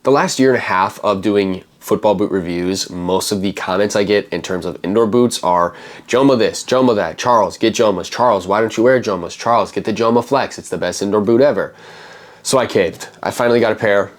The last year and a half of doing football boot reviews, most of the comments I get in terms of indoor boots are Joma this, Joma that, Charles, get Jomas, Charles, why don't you wear Jomas, Charles, get the Joma Flex, it's the best indoor boot ever. So I caved. I finally got a pair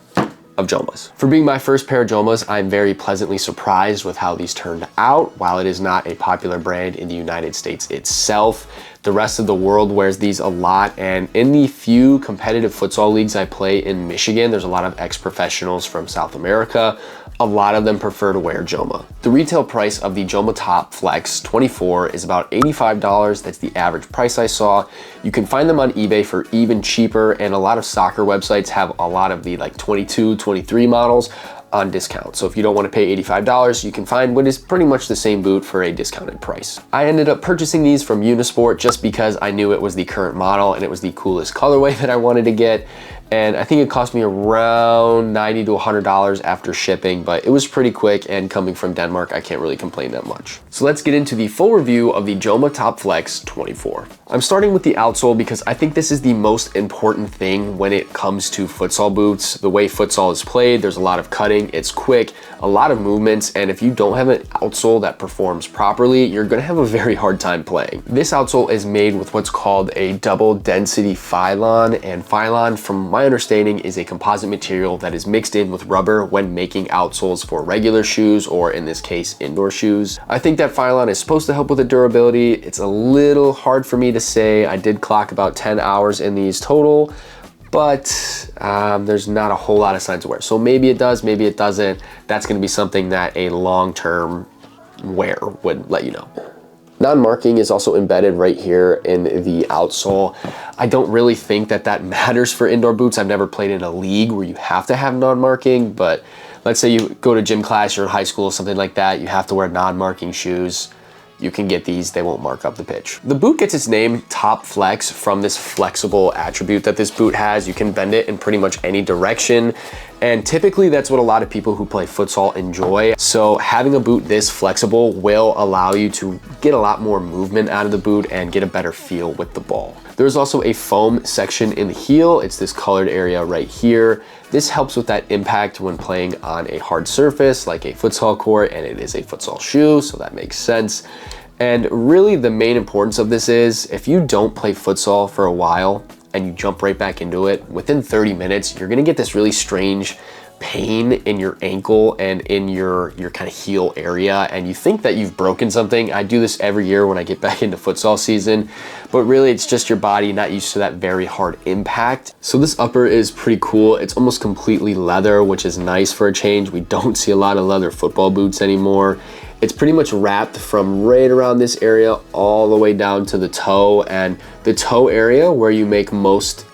of Jomas. For being my first pair of Jomas, I'm very pleasantly surprised with how these turned out. While it is not a popular brand in the United States itself, the rest of the world wears these a lot, and in the few competitive futsal leagues I play in Michigan, there's a lot of ex-professionals from South America. A lot of them prefer to wear Joma. The retail price of the Joma Top Flex 24 is about $85. That's the average price I saw. You can find them on eBay for even cheaper, and a lot of soccer websites have a lot of the like 22, 23 models on discount. So if you don't want to pay $85, you can find what is pretty much the same boot for a discounted price. I ended up purchasing these from Unisport just because I knew it was the current model and it was the coolest colorway that I wanted to get. And I think it cost me around $90 to $100 after shipping, but it was pretty quick, and coming from Denmark, I can't really complain that much. So let's get into the full review of the Joma Top Flex 24. I'm starting with the outsole because I think this is the most important thing when it comes to futsal boots. The way futsal is played, there's a lot of cutting, it's quick, a lot of movements, and if you don't have an outsole that performs properly, you're gonna have a very hard time playing. This outsole is made with what's called a double density nylon, and nylon, from my understanding, is a composite material that is mixed in with rubber when making outsoles for regular shoes, or in this case, indoor shoes. I think that nylon is supposed to help with the durability. It's a little hard for me to say. I did clock about 10 hours in these total, but there's not a whole lot of signs of wear. So maybe it does, maybe it doesn't. That's gonna be something that a long-term wear would let you know. Non-marking is also embedded right here in the outsole. I don't really think that that matters for indoor boots. I've never played in a league where you have to have non-marking, but let's say you go to gym class, you're in high school, something like that, you have to wear non-marking shoes. You can get these, they won't mark up the pitch. The boot gets its name, Top Flex, from this flexible attribute that this boot has. You can bend it in pretty much any direction. And typically that's what a lot of people who play futsal enjoy. So having a boot this flexible will allow you to get a lot more movement out of the boot and get a better feel with the ball. There's also a foam section in the heel. It's this colored area right here. This helps with that impact when playing on a hard surface like a futsal court, and it is a futsal shoe, so that makes sense. And really the main importance of this is if you don't play futsal for a while and you jump right back into it, within 30 minutes, you're gonna get this really strange pain in your ankle and in your kind of heel area, and you think that you've broken something. I do this every year when I get back into futsal season, but really it's just your body not used to that very hard impact. So this upper is pretty cool. It's almost completely leather, which is nice for a change. We don't see a lot of leather football boots anymore. It's pretty much wrapped from right around this area all the way down to the toe, and the toe area where you make most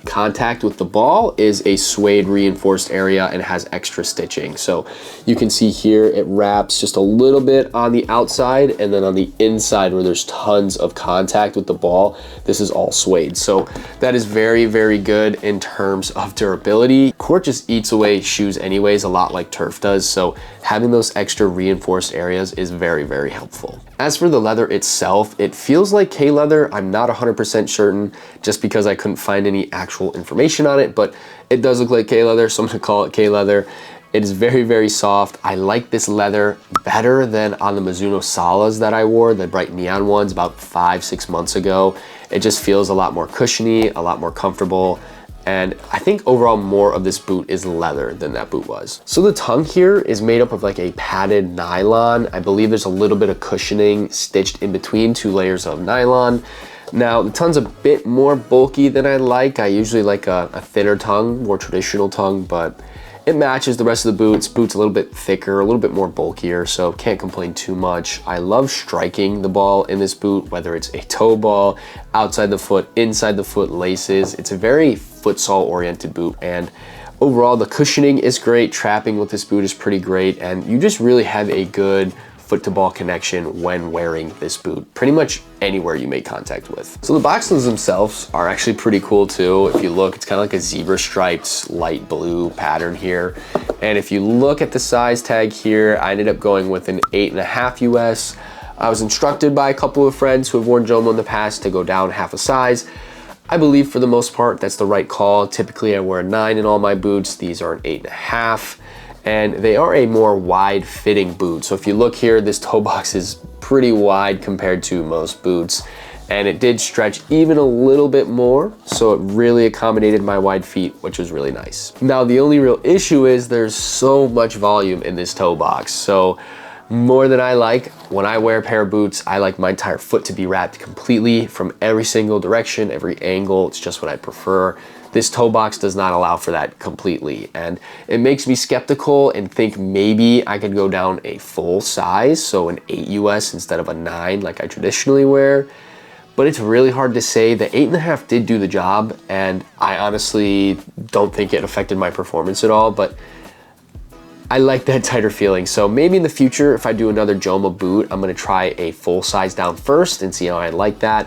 contact with the ball is a suede reinforced area and has extra stitching. So you can see here it wraps just a little bit on the outside, and then on the inside where there's tons of contact with the ball, this is all suede. So that is very, very good in terms of durability. Court just eats away shoes anyways, a lot like turf does. So having those extra reinforced areas is very, very helpful. As for the leather itself, it feels like K-leather. I'm not 100% certain just because I couldn't find any actual information on it, but it does look like K-leather, so I'm gonna call it K-leather. It is very, very soft. I like this leather better than on the Mizuno Salas that I wore, the bright neon ones, about 5-6 months ago. It just feels a lot more cushiony, a lot more comfortable. And I think overall more of this boot is leather than that boot was. So the tongue here is made up of like a padded nylon. I believe there's a little bit of cushioning stitched in between 2 layers of nylon. Now the tongue's a bit more bulky than I like. I usually like a thinner tongue, more traditional tongue, but it matches the rest of the boots. Boot's a little bit thicker, a little bit more bulkier, so can't complain too much. I love striking the ball in this boot, whether it's a toe ball, outside the foot, inside the foot, laces. It's a very futsal oriented boot, and overall the cushioning is great. Trapping with this boot is pretty great, and you just really have a good foot to ball connection when wearing this boot pretty much anywhere you make contact with. So the boxers themselves are actually pretty cool too. If you look, it's kind of like a zebra striped light blue pattern here. And if you look at the size tag here, I ended up going with an 8.5 US. I was instructed by a couple of friends who have worn Joma in the past to go down half a size. I believe for the most part, that's the right call. Typically I wear a 9 in all my boots. These are an 8.5, and they are a more wide fitting boot. So if you look here, this toe box is pretty wide compared to most boots, and it did stretch even a little bit more. So it really accommodated my wide feet, which was really nice. Now, the only real issue is there's so much volume in this toe box. So more than I like, when I wear a pair of boots, I like my entire foot to be wrapped completely from every single direction, every angle. It's just what I prefer. This toe box does not allow for that completely, and it makes me skeptical and think maybe I could go down a full size, so an 8 US instead of a 9 like I traditionally wear. But it's really hard to say. The 8.5 did do the job, and I honestly don't think it affected my performance at all, but I like that tighter feeling. So maybe in the future, if I do another Joma boot, I'm gonna try a full size down first and see how I like that.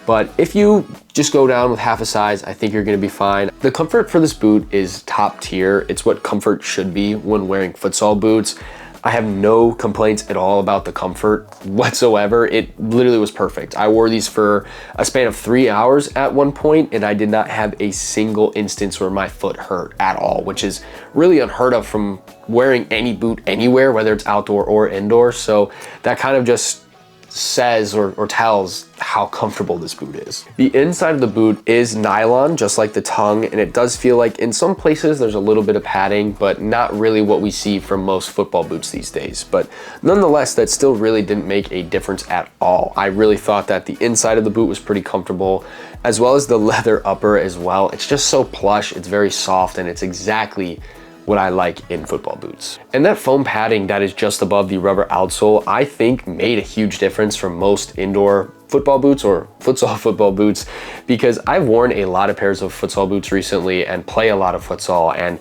But if you just go down with half a size, I think you're gonna be fine. The comfort for this boot is top tier. It's what comfort should be when wearing futsal boots. I have no complaints at all about the comfort whatsoever. It literally was perfect. I wore these for a span of 3 hours at one point, and I did not have a single instance where my foot hurt at all, which is really unheard of from wearing any boot anywhere, whether it's outdoor or indoor. So that kind of just says or tells how comfortable this boot is. The inside of the boot is nylon, just like the tongue, and it does feel like in some places there's a little bit of padding, but not really what we see from most football boots these days. But nonetheless, that still really didn't make a difference at all. I really thought that the inside of the boot was pretty comfortable, as well as the leather upper as well. It's just so plush, it's very soft, and it's exactly what I like in football boots. And that foam padding that is just above the rubber outsole, I think made a huge difference for most indoor football boots or futsal football boots, because I've worn a lot of pairs of futsal boots recently and play a lot of futsal, and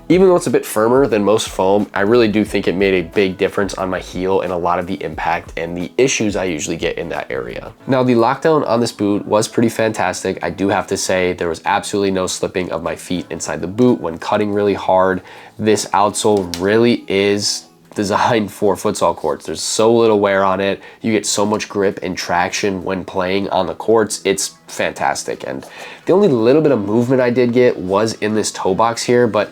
even though it's a bit firmer than most foam, I really do think it made a big difference on my heel and a lot of the impact and the issues I usually get in that area. Now, the lockdown on this boot was pretty fantastic. I do have to say there was absolutely no slipping of my feet inside the boot when cutting really hard. This outsole really is designed for futsal courts. There's so little wear on it. You get so much grip and traction when playing on the courts. It's fantastic. And the only little bit of movement I did get was in this toe box here, but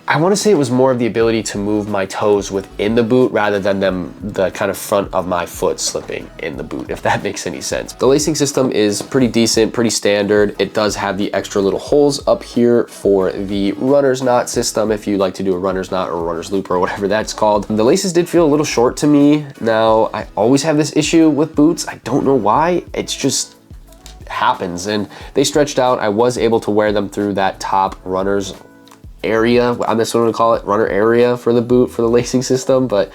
I want to say it was more of the ability to move my toes within the boot rather than the kind of front of my foot slipping in the boot, if that makes any sense. The lacing system is pretty decent, pretty standard. It does have the extra little holes up here for the runner's knot system, if you like to do a runner's knot or a runner's loop or whatever that's called. The laces did feel a little short to me. Now, I always have this issue with boots. I don't know why. It's just happens, and they stretched out. I was able to wear them through that top runner's area, I'm just going to call it runner area for the boot for the lacing system, but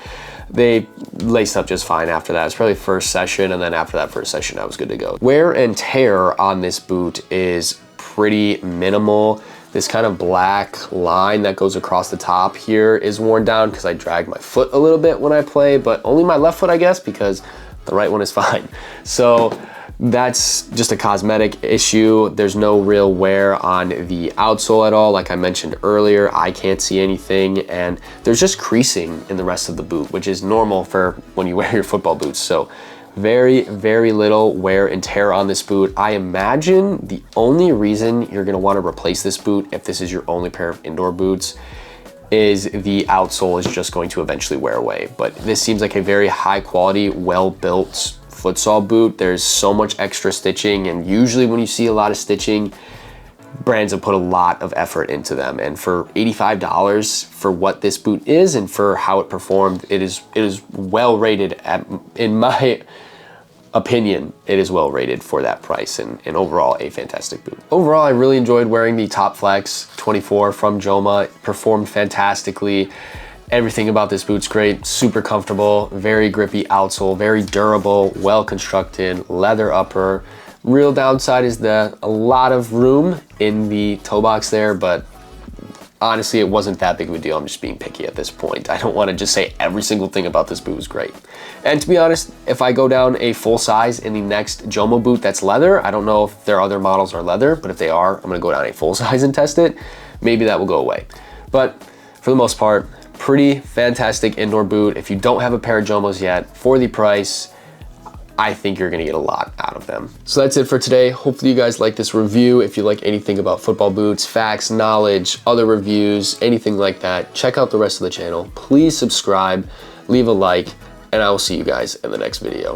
they laced up just fine after that. It's probably first session, and then after that first session I was good to go. Wear and tear on this boot is pretty minimal. This kind of black line that goes across the top here is worn down because I drag my foot a little bit when I play, but only my left foot, I guess, because the right one is fine. So that's just a cosmetic issue. There's no real wear on the outsole at all. Like I mentioned earlier, I can't see anything, and there's just creasing in the rest of the boot, which is normal for when you wear your football boots. So very, very little wear and tear on this boot. I imagine the only reason you're gonna wanna replace this boot, if this is your only pair of indoor boots, is the outsole is just going to eventually wear away. But this seems like a very high quality, well-built futsal boot. There's so much extra stitching, and usually when you see a lot of stitching, brands have put a lot of effort into them. And for $85 for what this boot is and for how it performed, it is well rated. In my opinion, it is well rated for that price, and overall a fantastic boot. Overall, I really enjoyed wearing the Top Flex 24 from Joma. It performed fantastically. Everything about this boot's great, super comfortable, very grippy outsole, very durable, well constructed, leather upper. Real downside is a lot of room in the toe box there, but honestly, it wasn't that big of a deal. I'm just being picky at this point. I don't want to just say every single thing about this boot was great. And to be honest, if I go down a full size in the next Joma boot that's leather, I don't know if their other models are leather, but if they are, I'm gonna go down a full size and test it. Maybe that will go away. But for the most part, pretty fantastic indoor boot. If you don't have a pair of Jomos yet, for the price, I think you're gonna get a lot out of them. So that's it for today. Hopefully you guys like this review. If you like anything about football boots, facts, knowledge, other reviews, anything like that, check out the rest of the channel. Please subscribe, leave a like, and I will see you guys in the next video.